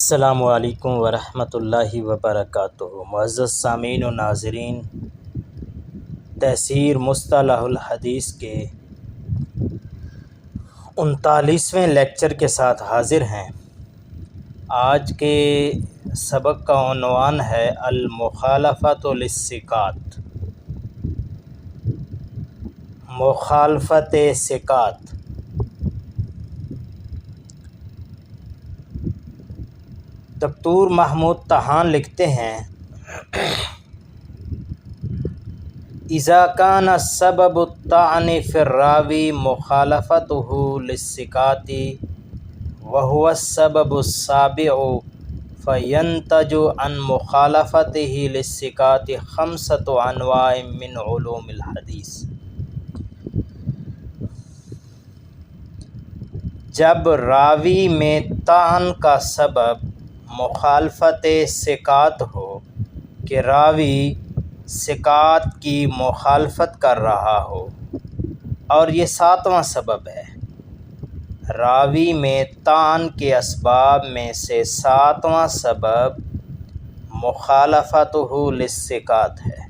السلام علیکم ورحمۃ اللہ وبرکاتہ۔ معزز سامعین و ناظرین، تفسیر مصطلح الحدیث کے 39ویں لیکچر کے ساتھ حاضر ہیں۔ آج کے سبق کا عنوان ہے المخالفۃ للثقات، مخالفت ثقات۔ دکتور محمود طحان لکھتے ہیں، اذا كان سبب الطعن في الراوی مخالفته للثقات وهو السبب السابع فينتج عن مخالفته للثقات 5 انواع من علوم الحدیث۔ جب راوی میں طعن کا سبب مخالفت ثقات ہو کہ راوی ثقات کی مخالفت کر رہا ہو، اور یہ 7واں سبب ہے۔ راوی میں طعن کے اسباب میں سے 7واں سبب مخالفتہ للثقات ہے۔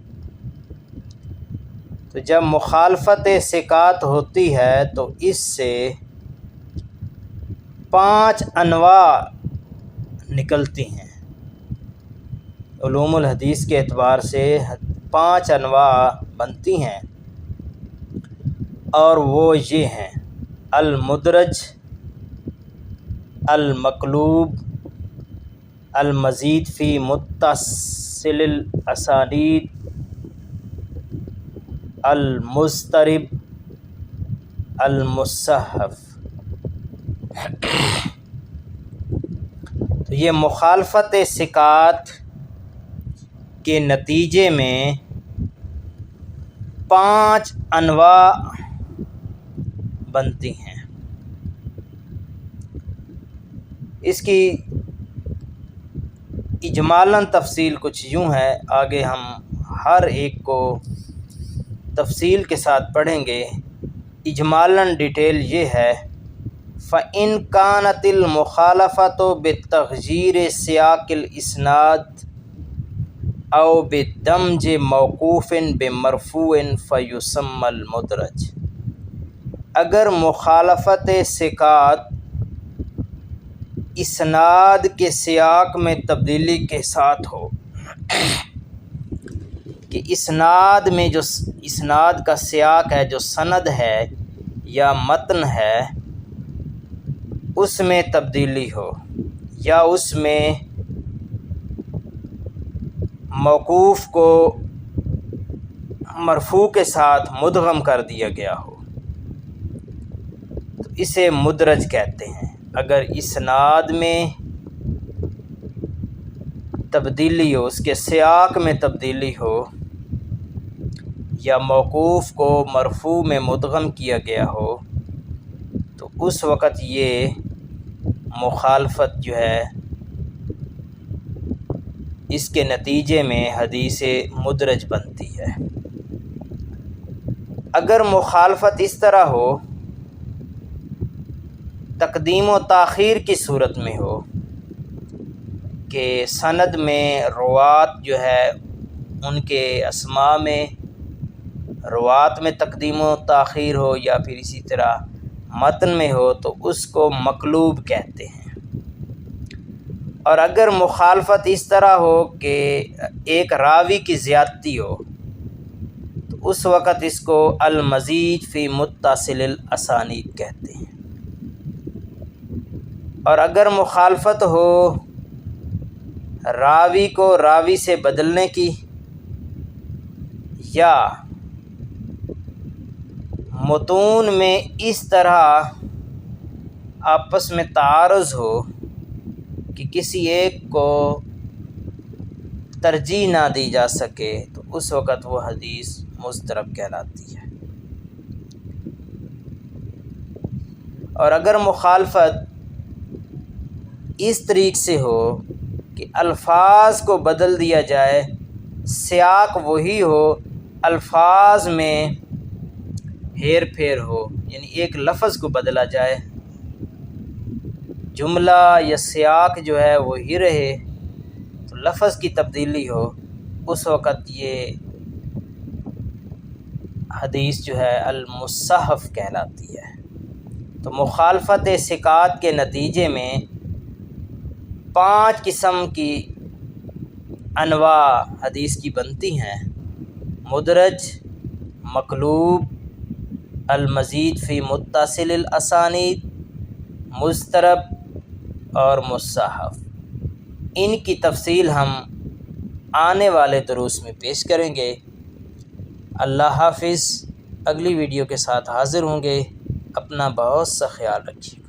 تو جب مخالفت ثقات ہوتی ہے تو اس سے 5 انواع نکلتی ہیں۔ علوم الحدیث کے اعتبار سے 5 انواع بنتی ہیں، اور وہ یہ ہیں: المدرج، المقلوب، المزید فی متصل الاسانید، المضطرب، المصحف۔ تو یہ مخالفت ثقات کے نتیجے میں 5 انواع بنتی ہیں۔ اس کی اجمالاً تفصیل کچھ یوں ہے، آگے ہم ہر ایک کو تفصیل کے ساتھ پڑھیں گے۔ اجمالاً ڈیٹیل یہ ہے: فَإِنْ كَانَتِ الْمُخَالَفَةُ بِتَغْيِيرِ سِيَاقِ الْإِسْنَادِ أَوْ بِدَمْجِ مَوْقُوفٍ بِمَرْفُوعٍ فَيُسَمَّى الْمُدْرَجُ۔ اگر مخالفت ثقات اسناد کے سیاق میں تبدیلی کے ساتھ ہو، کہ اسناد میں جو اسناد کا سیاق ہے، جو سند ہے یا متن ہے، اس میں تبدیلی ہو، یا اس میں موقوف کو مرفوع کے ساتھ مدغم کر دیا گیا ہو، تو اسے مدرج کہتے ہیں۔ اگر اسناد میں تبدیلی ہو، اس کے سیاق میں تبدیلی ہو، یا موقوف کو مرفوع میں مدغم کیا گیا ہو، تو اس وقت یہ مخالفت جو ہے، اس کے نتیجے میں حدیث مدرج بنتی ہے۔ اگر مخالفت اس طرح ہو، تقدیم و تاخیر کی صورت میں ہو، کہ سند میں روات جو ہے ان کے اسماء میں روات میں تقدیم و تاخیر ہو، یا پھر اسی طرح متن میں ہو، تو اس کو مقلوب کہتے ہیں۔ اور اگر مخالفت اس طرح ہو کہ ایک راوی کی زیادتی ہو، تو اس وقت اس کو المزید فی متصل الاسانید کہتے ہیں۔ اور اگر مخالفت ہو راوی کو راوی سے بدلنے کی، یا متون میں اس طرح آپس میں تعارض ہو کہ کسی ایک کو ترجیح نہ دی جا سکے، تو اس وقت وہ حدیث مضطرب کہلاتی ہے۔ اور اگر مخالفت اس طریق سے ہو کہ الفاظ کو بدل دیا جائے، سیاق وہی ہو، الفاظ میں ہیر پھیر ہو، یعنی ایک لفظ کو بدلا جائے، جملہ یا سیاق جو ہے وہی رہے تو لفظ کی تبدیلی ہو، اس وقت یہ حدیث جو ہے المصحف کہلاتی ہے۔ تو مخالفت ثقات کے نتیجے میں 5 قسم کی انواع حدیث کی بنتی ہیں: مدرج، مقلوب، المزید فی متصل الاسانید، مضطرب اور مصحف۔ ان کی تفصیل ہم آنے والے دروس میں پیش کریں گے۔ اللہ حافظ۔ اگلی ویڈیو کے ساتھ حاضر ہوں گے۔ اپنا بہت سا خیال رکھیے۔